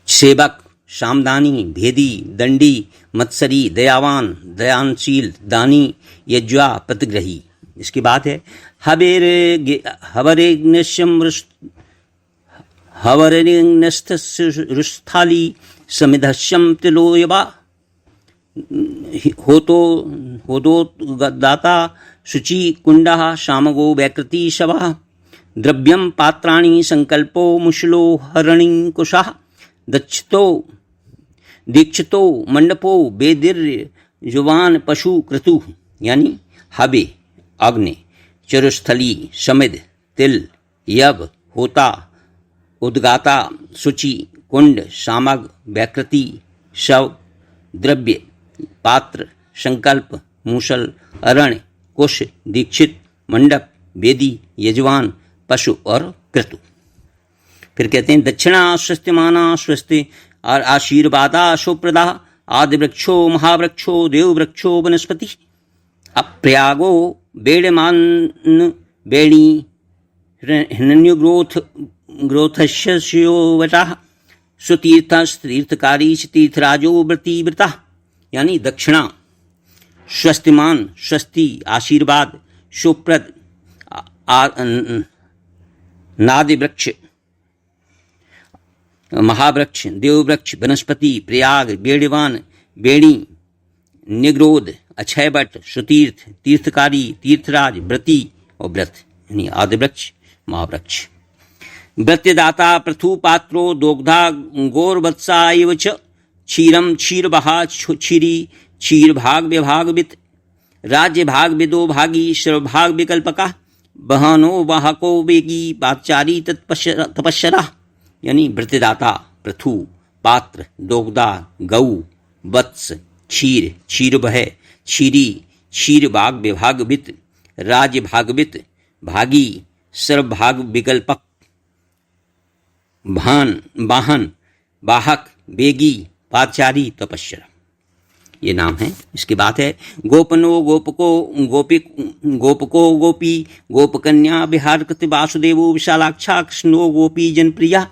सेवक सामदानी, भेदी, दंडी, मत्सरी, दयावान, दयानशील, दानी, यज्वा, प्रतिग्रही। इसकी बात है हवरेग्नस्थली समिधस्यम तिलोयवा होतो दाता शुचि कुंडः शामगो वैकृति शवः द्रव्यम पात्राणि संकल्पो मुशलो हरणि कुशः दीक्षितो मंडपो बेदिर्य जुवान पशु क्रतु। यानी हबे अग्नि, चरुस्थली, समिध, तिल, यव, होता, उद्गाता, शुचि, कुंड, सामग, व्याकृति, शव, द्रव्य, पात्र, संकल्प, मूसल, अरण्य, कुश, दीक्षित, मंडप, वेदी, यजमान, पशु और क्रतु। फिर कहते हैं दक्षिणा स्वस्तिमाना स्वस्ति और आशीर्वादा सुप्रदा आदि वृक्षो महावृक्षो देववृक्षो वनस्पति अप्रयागो बेड़मान बेणी हिरण्यग्रोथस्यो वटा सुतीर्थकारी तीर्थराजो व्रती व्रता। यानी दक्षिणा स्वस्तिमान, स्वस्ति आशीर्वाद, सुप्रद नादि वृक्ष, महावृक्ष, देववृक्ष, वनस्पति, प्रयाग, बेड़वान, बेणी, निग्रोध, अक्षयवट, सुतीर्थ, तीर्थकारी, तीर्थराज, व्रती और व्रत यानी आदि वृक्ष, महावृक्ष। व्रत्यदाता पृथु पात्रो दोग्धा गोरवत्सा इव च क्षीरम क्षीरबहा क्षीरी क्षीरभाग विभागवित राज्य भाग विदो भागी सर्वभाग विकल्पका बहनो वाहको वेगी पाचारी तपस्सरा। यानी व्रतदाता पृथु पात्र दोग्धा गौ वत्स क्षीर क्षीरभय क्षीरी क्षीरभाग विभागवित राज्य भागवित भागी सर्वभाग विकल्पक वाहन वाहक वेगी पाचारी तपस्या। ये नाम है। इसकी बात है गोपनो गोपको गोपको गोपी गोपकन्या बिहार कृत वासुदेवो विशालाक्षा कृष्णो गोपी जनप्रिया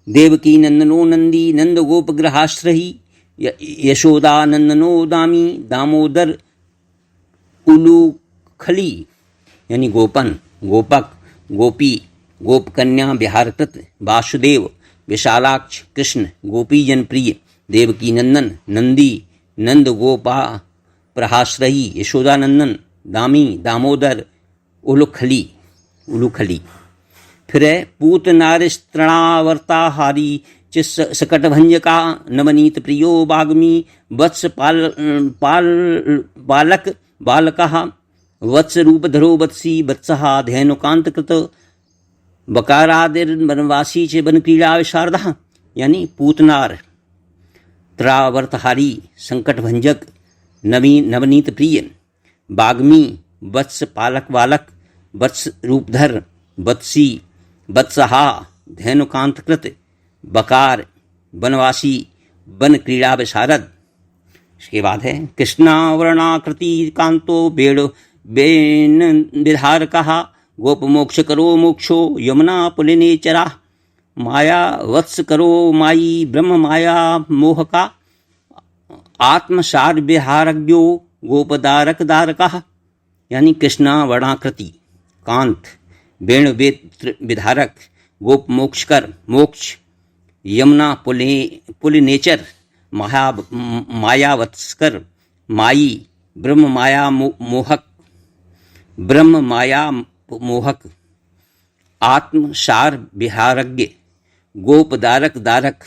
देवकी नंदनो नंदी नंद गोपग्रहाश्रही यशोदा नंदनो दामी दामोदर उलूखली। यानी गोपन गोपक गोपी गोपकन्या बिहारकृत वासुदेव विशालाक्ष कृष्ण गोपी जनप्रिय देवकी नंदन नंदी नंद गोपा प्रहाश्रही यशोदानंदन दामी दामोदर उलूखली। फिर है पूत नारिस्त्रणावर्ताहारी च सकटभंजका नवनीत प्रियो वाग्मी वत्स बालक बालकः वत्स रूपधरो वत्सी वत्सः धेनुकांतकृत बकारादिर्वनवासी च वनक्रीड़ा विशारदः। यानी पूतनार त्रावर्तहारी संकटभंजक नवनीत प्रिय बाग्मी वत्स पालक बालक वत्स रूपधर वत्सी वत्सहा धेनुकांतकृत बकार वनवासी वन क्रीड़ा विशारद। इसके बाद है कृष्णावरणाकृति कांतो बेन विधारकः गोप मोक्ष करो मोक्षो यमुना पुलिने चरा माया वत्स करो माई ब्रह्म माया मोहका आत्मसार विहारज्ञो गोपदारक दारकः। यानी कृष्णा वर्णाकृति कांत वेण विधारक गोप मोक्षकर मोक्ष यमुना पुलिनेचर मायावत्सकर माई ब्रह्म माया मोहक आत्मसार विहारज्ञ गोपदारक दारक।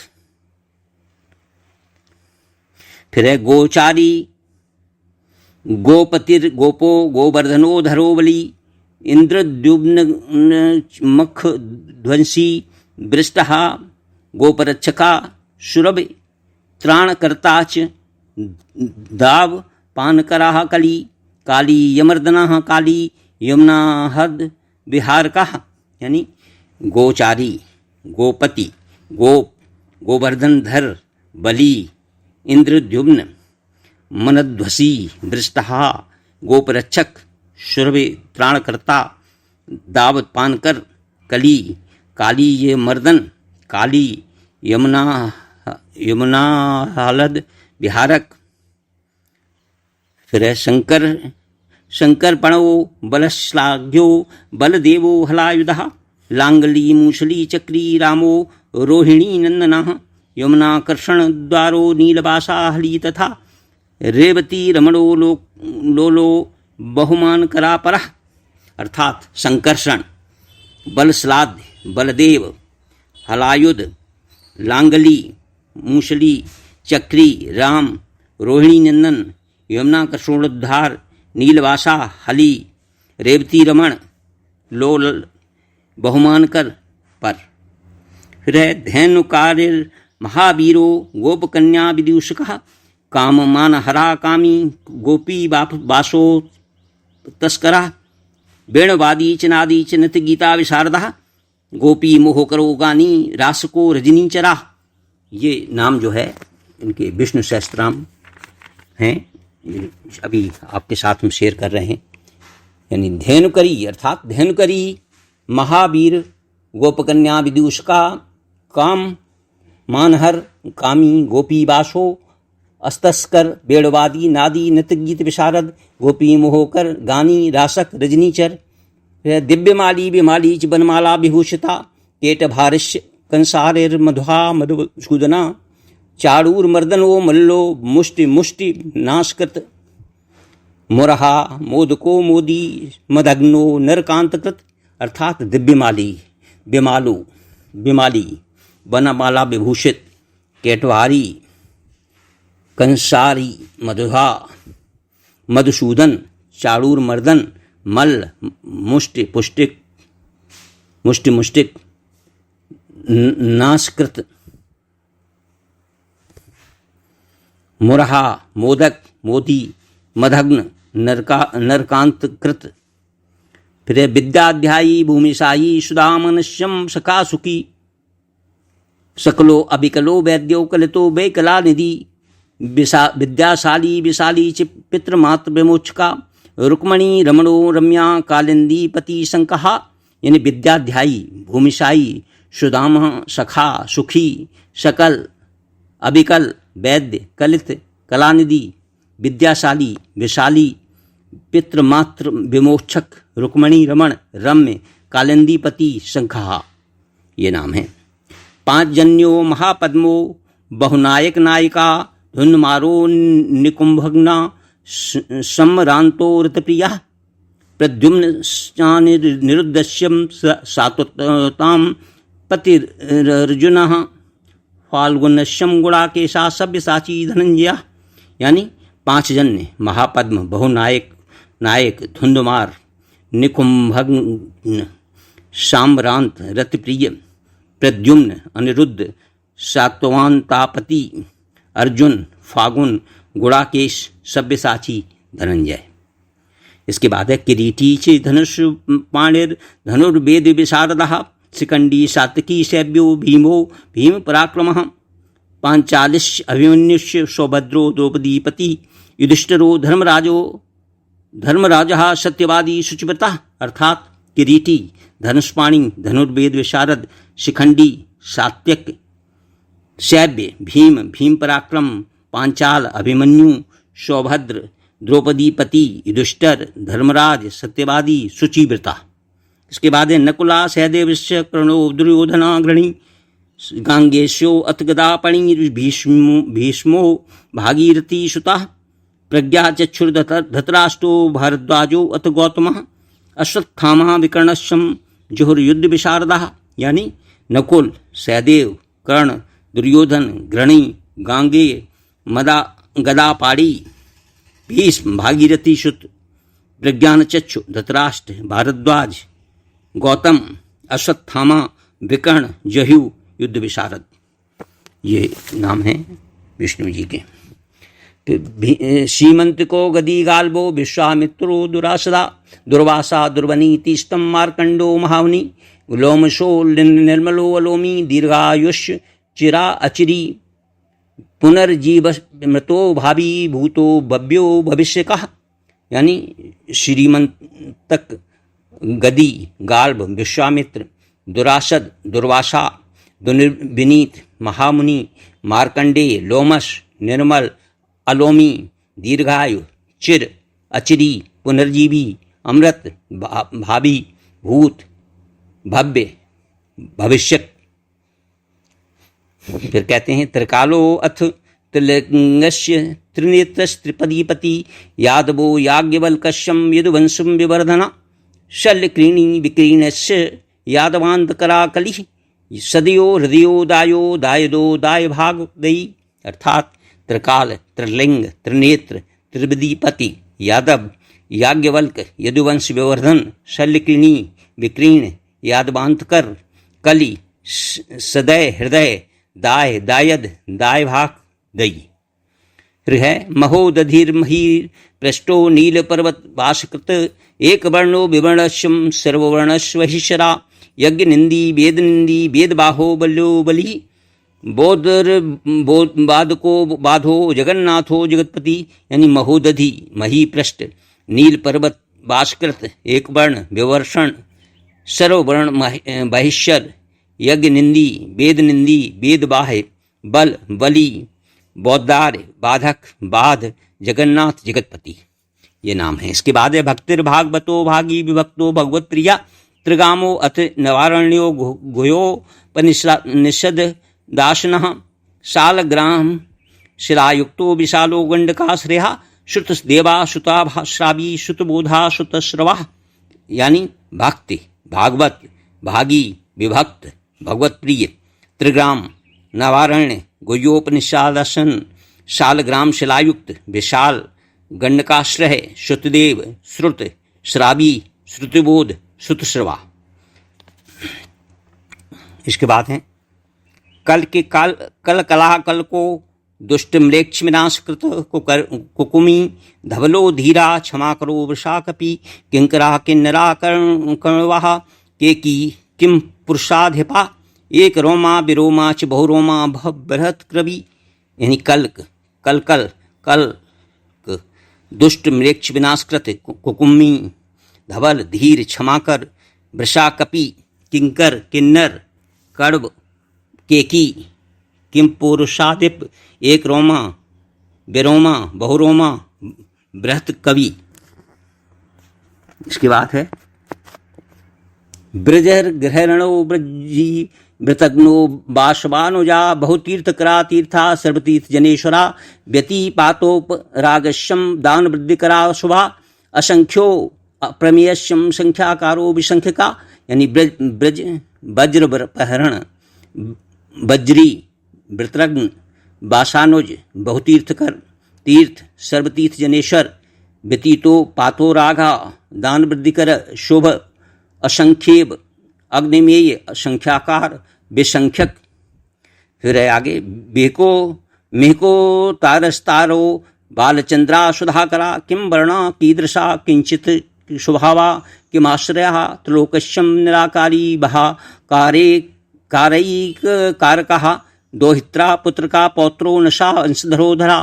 फिर है गोचारी गोपतिर गोपो गोवर्धनो धरो बली इंद्रद्युम्न मख ध्वंसी वृष्टः गोपरक्षका सुरभ त्राणकर्ता च दाव पानकराः कली काली यमर्दनः काली यमुना हद विहारकः। यानी गोचारी गोपति गोप गोवर्धनधर बली इंद्रद्युम्न मनध्वसी वृष्टः गोपरक्षक सुरभि त्राणकर्ता दावत पानकर कली काली ये मर्दन काली यमुना हालद विहारक। फिर है शंकर पणो बलश्लाघ्यो बलदेवो हलायुधः लांगली मूसली चक्री रामो रोहिणी नंदनः यमुनाकर्षण द्वारो नीलवासा हली तथा रेवती रमणो लोलो बहुमान करापरः। अर्थात संकर्षण, बलश्लाघ्य, बलदेव, हलायुध, लांगली, मूसली, चक्री, राम, रोहिणी नंदन, यमुना कृष्णोद्धार, नीलवासा, हली, रेवती रमण, लोल, बहुमानकर पर। फिर है धैनुकार्य महावीरो गोपकन्या विदूषकः काममान हरा कामी गोपी बासो तस्करा वेणवादी च नादी च नृत्य गीता विशारदा गोपी मोह करो गानी रासको रजनी चरा। ये नाम जो है इनके विष्णु सहस्त्रनाम हैं, अभी आपके साथ में शेयर कर रहे हैं। यानी धेनुकरी अर्थात धेनुकरी, महावीर, गोपकन्या विदूषका, काम मानहर कामी गोपी बासो अस्तस्कर बेड़वादी नादी नृत्य गीत विशारद गोपी मोहकर गानी रासक रजनीचर। दिव्यमाली विमाली च बनमाला विभूषिता केटभारिष्य कंसारेर मधुहा मधुसूदना चारूर मर्दनो मल्लो मुष्टि मुष्टि नाशकृत मुरहा मोदको मोदी मदग्नो नरकांतकृत। अर्थात दिव्यमाली, विमालु, विमाली, बनमाला विभूषित, केटवारी, कंसारी, मधुहा, मधुसूदन, चारूर मर्दन, मल्ल, मुष्टि पुष्टिक, मुष्टि मुष्टिक, नाशकृत, मुरहा, मोदक, मोदी, मदग्न, नरकांतकृत। फिर विद्याध्यायी भूमिशायी सुदामनश्यम सखा सुखी सकलो अभिकलो वैद्यो कलितो वे कला निधि विद्याशाली विशाली च पितृमात्र विमोचका रुक्मणी रमणो रम्या कालिंदी पति संकहा। यानी विद्याध्यायी, भूमिशायी, सुदाम, सखा, सुखी, सकल, अभिकल, वैद्य, कलित, कलानिधि, विद्याशाली, विशाली, पितृमात्र विमोचक, रुक्मणी रमण, रम्य, कालिंदी पति संकहा, ये नाम है। पांच जन्यो महापद्मो बहुनायक नायिका धुन्मारो निकुंभग्ना सम्रांतो ऋतप्रिया प्रद्युम्न सात्वताम पतिर्जुनः फाल्गुनश्यम गुणाकेशा सव्यसाची धनंजया। यानी पांच जन्य महापद्म, बहुनायक नायक, धुंधमार, निकुंभग्न, साम्रांत, रतिप्रिय, प्रद्युम्न, अनिरुद्ध, सात्वांतापति, अर्जुन, फागुन, गुड़ाकेश, सव्यसाची, धनंजय। इसके बाद है किरीटी च धनुष पाणिर धनुर्वेद विशारदः शिखंडी सात्विकी शैव्यो भीमो भीम पराक्रमः पांचालिश्य अभिमन्युष्य सौभद्रो द्रौपदीपति युधिष्ठिरो धर्मराजः सत्यवादी शुचिव्रता। अर्थात किरीटी, धनुष्पाणी, धनुर्वेद विशारद, शिखंडी, सात्विक, शैव्य, भीम पराक्रम, पांचाल, अभिमन्यु, सौभद्र, द्रौपदीपति, युधिष्ठिर, धर्मराज, सत्यवादी, शुचिव्रता। इसके बाद है नकुला सहदेवस्य कर्णो दुर्योधनाग्रणी गांगेशो अतगदापणि भीष्मो भागीरथी सुता प्रज्ञा चक्षुर धतराष्ट्रो भारद्वाजो अथ गौतमः अश्वत्थामा विकर्णश्यम जुहुर्युद्ध विशारदा। यानी नकुल, सहदेव, कर्ण, दुर्योधन, ग्रणी, गांगेय, गदापाड़ी, भीष्म, भागीरथी सुत, प्रज्ञानचक्षु, धतराष्ट्र, भारद्वाज, गौतम, अश्वत्थामा, विकर्ण, जहु, युद्ध विशारद, ये नाम हैं विष्णु जी के। सीमंतिको गदी गाल्बो विश्वामित्रो दुर्वासा दुर्वनीति स्तम मार्कंडो महावनी लोमशो निर्मलो अलोमी दीर्घायुष्य चिरा अचिरी पुनर्जीव मृतो भावी भूतो भव्यो भविष्य का। यानी श्रीमंतक, गदी, गाल्ब, विश्वामित्र, दुरासद, दुर्वासा, दुर्विनीत, महामुनि, मार्कंडेय, लोमश, निर्मल, अलोमी, दीर्घायु, चिर, अचिरी, पुनर्जीवी, अमृत, भावी, भूत, भव्य, भविष्यक। फिर कहते हैं त्रिकालो अथ त्रिलिंगस्य त्रिनेत्रस्त्रिपदीपति यादवो याज्ञवल्क्यं यदुवंशं विवर्धना शल्यक्रीणी विक्रीणस्य यादवान्तकराकलिः सदयो हृदयो दायो दायदो दाय भागदयी। अर्थात त्रिकाल, त्रिलिंग, त्रिनेत्र, त्रिपदीपति, यादव, याज्ञवल्क, यदुवंश विवर्धन, शल्यक्रीणी, विक्रीण, यादवान्तकर, कलि, सदय, हृदय, दाय, दायद, दाय भाग दई। फिर है महोदधिर्महीर पृष्ठो नील पर्वत वासकृत एक वर्णो विवर्णश्यम सर्ववर्णस्वहिशरा यज्ञ निंदी वेद निंदी वेद बाहो बल्यो बलि बोधर बाधको बाधो जगन्नाथो जगतपति। यानी महोदधि मही पृष्ठ, नील पर्वत वासकृत, एक वर्ण विवर्षण, सर्ववर्ण बहिष्यर, यज्ञ निंदी वेद बाह्य, बल बली, बौद्धार बाधक बाध, जगन्नाथ जगतपति, ये नाम है। इसके बाद है भक्तिर्भागवतो भागी विभक्तो भगवत प्रिया त्रिगामो अथ नवारण्यो गुह्योपनिषद दासनः शालग्राम शिलायुक्तो विशालो गंडकाश्रया श्रुतदेवा श्रुता श्रावी श्रुतबोधा श्रुतश्रवा। यानी भक्ति, भागवत, भागी, विभक्त, भगवत प्रिय, त्रिग्राम, नवारण्य, गुह्योपनिषदासन, शालग्राम शिलायुक्त, विशाल, गंडकाश्रय, श्रुतदेव, श्रुत, श्रावी, श्रुतिबोध, श्रुतश्रवा। इसके बाद है कल के कल कला कल को दुष्ट म्लेक्ष विनाश कृत कुकुमी धवलो धीरा क्षमा करो वृषा कपि किंकरा किन्नरा कर्णवाह के की किम पुरुषाधिपा एक रोमा विरोमा च बहुरोमा बृहत क्रवि। यानी कल दुष्ट म्लेक्ष विनाशकृत कुकुमी धवल धीर क्षमाकर वृषा कपि किंकर किन्नर कर्व केकी किम पुरुषाधिप एक रोमा विरोमा बहुरोमा बृहत कवि। इसके बाद है ब्रजर ग्रहणो ब्रजी वृतग्नो बाशवानुजा बहुतीर्थकरा तीर्था सर्वतीर्थ जनेश्वरा व्यतिपातोपरागश्यम दान वृद्धिकरा शुभा असंख्यो अप्रमेयश्यम संख्याकारो विसंख्यका। यानी ब्रज वज्र पहरण बज्री वृत्रग्न बाशानुज बहुतीर्थकर तीर्थ सर्वतीर्थ जनेश्वर व्यतीतो पातो राघा दान वृद्धिकर शोभ असंख्येब अग्निमेय संख्याकार विसंख्यक। फिर है आगे बेको मेहको तारस्तारो बालचंद्रा सुधाकरा किम वर्णा कीदृशा किंचित शुभावा किमाश्रया त्रिलोकश्यम निराकारी बहा कारे कारैक कारकः दोहित्रा पुत्रका पौत्रो नशा अंशधरोधरा।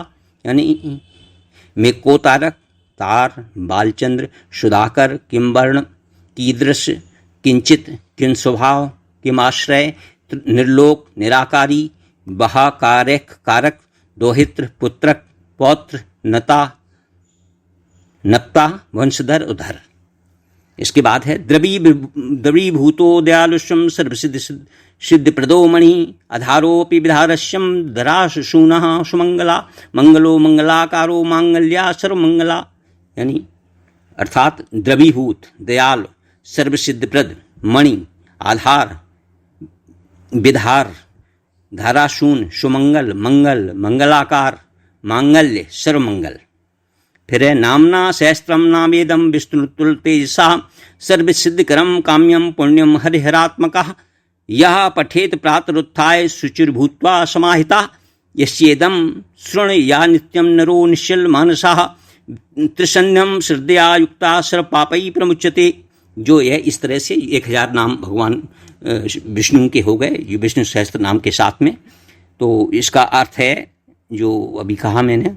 यानी मेको तारक तार बालचंद्र सुधाकर किम वर्ण कीदृश किंचित किन स्वभाव किमाश्रय निर्लोक निराकारी बहा कारक कारक दोहित्र पुत्रक पौत्र नता नप्ता वंशधर उधर। इसके बाद है द्रवीभूतो दयालुष्यम सर्वसिद्ध सिद्ध प्रदो मणि अधारोपि विधारस्यम धराशूनः सुमंगला मंगलो मंगलाकारो मांगल्या सर्वमंगला। यानी अर्थात द्रवीभूत दयाल सर्वसिद्धप्रद मणि आधार विधार धाराशून सुमंगल मंगल मंगलाकार मांगल्य सर्वमंगल। फिर है नामना सहस्त्रम नामेदम विष्णुतुल तेजसा सर्वसिद्धिकरम काम्यम पुण्यम हरिहरात्मकः यह पठेत प्रातरुत्थाय शुचिर्भूत्वा समाहिता यस्येदम शृण या नित्यम नरो निश्चल मानसः त्रिसन्ध्यम श्रद्धया युक्ता सर्व पापै प्रमुच्यते। जो यह इस तरह से 1000 नाम भगवान विष्णु के हो गए ये विष्णु सहस्त्र नाम के साथ में। तो इसका अर्थ है जो अभी कहा मैंने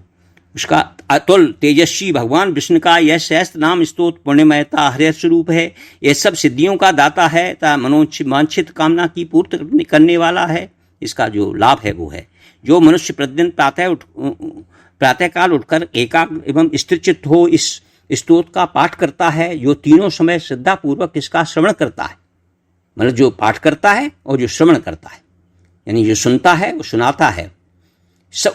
उसका अतुल तेजस्वी भगवान विष्णु का यह सहस्त्र नाम स्तोत्र पुण्यमयता हृदय स्वरूप है। यह सब सिद्धियों का दाता है तथा मनोवांछित कामना की पूर्ति करने वाला है। इसका जो लाभ है वो है। जो मनुष्य प्रतिदिन प्रातःकाल उठकर एकाग्र एवं स्थिरचित्त हो इस स्तोत्र का पाठ करता है, जो तीनों समय श्रद्धापूर्वक इसका श्रवण करता है, मतलब जो पाठ करता है और जो श्रवण करता है, यानी जो सुनता है वो सुनाता है,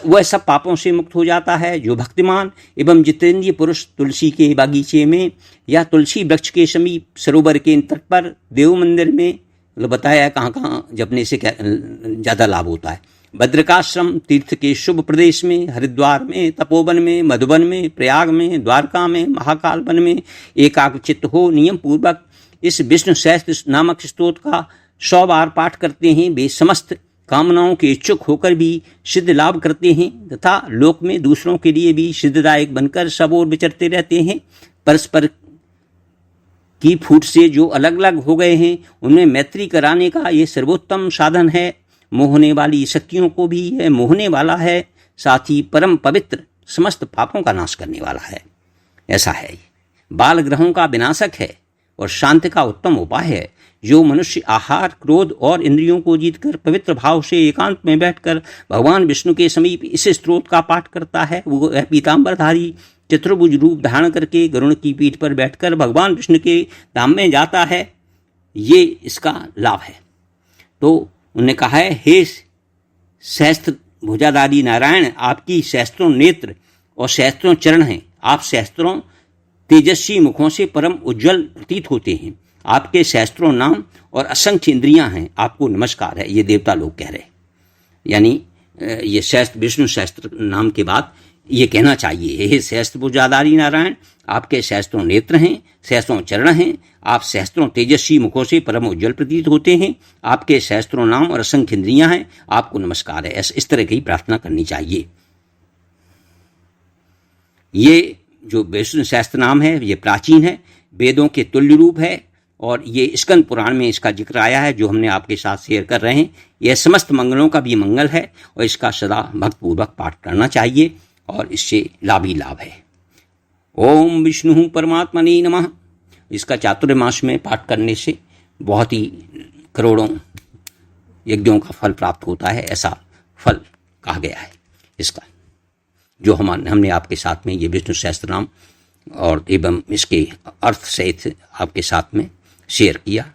वह सब पापों से मुक्त हो जाता है। जो भक्तिमान एवं जितेंद्रिय पुरुष तुलसी के बागीचे में या तुलसी वृक्ष के समीप सरोवर के तट पर देव मंदिर में, मतलब बताया है कहाँ कहाँ जपने से क्या ज़्यादा लाभ होता है, बद्रिकाश्रम तीर्थ के शुभ प्रदेश में, हरिद्वार में, तपोवन में, मधुबन में, प्रयाग में, द्वारका में, महाकाल वन में एकाग्रचित्त हो नियम पूर्वक इस विष्णु सहस्त्र नामक स्तोत्र का 100 बार पाठ करते हैं, वे समस्त कामनाओं के इच्छुक होकर भी सिद्ध लाभ करते हैं तथा लोक में दूसरों के लिए भी सिद्धदायक बनकर सब ओर विचरते रहते हैं। परस्पर की फूट से जो अलग अलग हो गए हैं उनमें मैत्री कराने का ये सर्वोत्तम साधन है। मोहने वाली शक्तियों को भी यह मोहने वाला है, साथ ही परम पवित्र समस्त पापों का नाश करने वाला है। ऐसा है, बाल ग्रहों का विनाशक है और शांति का उत्तम उपाय है। जो मनुष्य आहार, क्रोध और इंद्रियों को जीतकर पवित्र भाव से एकांत में बैठकर भगवान विष्णु के समीप इस स्तोत्र का पाठ करता है, वो पीताम्बरधारी चतुर्भुज रूप धारण करके गरुड़ की पीठ पर बैठकर भगवान विष्णु के धाम में जाता है। ये इसका लाभ है। तो उन्होंने कहा है, हे सहस्त्र भुजाधारी नारायण, आपकी सहस्त्रों नेत्र और सहस्त्रों चरण हैं। आप सहस्त्रों तेजस्वी मुखों से परम उज्जवल प्रतीत होते हैं। आपके सहस्त्रों नाम और असंख्य इंद्रियां हैं, आपको नमस्कार है। ये देवता लोग कह रहे हैं, यानी ये सहस्त्र विष्णु सहस्त्र नाम के बाद ये कहना चाहिए, हे सहस्त्र भुजाधारी नारायण, आपके सहस्त्रों नेत्र हैं, सहस्त्रों चरण हैं, आप सहस्त्रों तेजस्वी मुखों से परम उज्जवल प्रतीत होते हैं, आपके सहस्त्रों नाम और असंख्य इंद्रियां हैं, आपको नमस्कार है। इस तरह की प्रार्थना करनी चाहिए। ये जो विष्णु सहस्त्र नाम है ये प्राचीन है, वेदों के तुल्य रूप है और ये स्कंद पुराण में इसका जिक्र आया है, जो हमने आपके साथ शेयर कर रहे हैं। यह समस्त मंगलों का भी मंगल है और इसका सदा भक्तपूर्वक पाठ करना चाहिए और इससे लाभ ही लाभ है। ओम विष्णु परमात्मने नमः। इसका चातुर्मास में पाठ करने से बहुत ही करोड़ों यज्ञों का फल प्राप्त होता है, ऐसा फल कहा गया है इसका, जो हमने आपके साथ में ये विष्णु सहस्त्र नाम और एवं इसके अर्थ सहित आपके साथ में शेयर किया।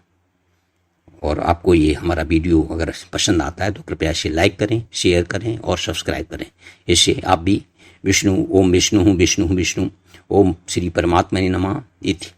और आपको ये हमारा वीडियो अगर पसंद आता है तो कृपया इसे लाइक करें, शेयर करें और सब्सक्राइब करें। इससे आप भी विष्णु ओम विष्णु विष्णु विष्णु ओम श्री परमात्मने नमः इति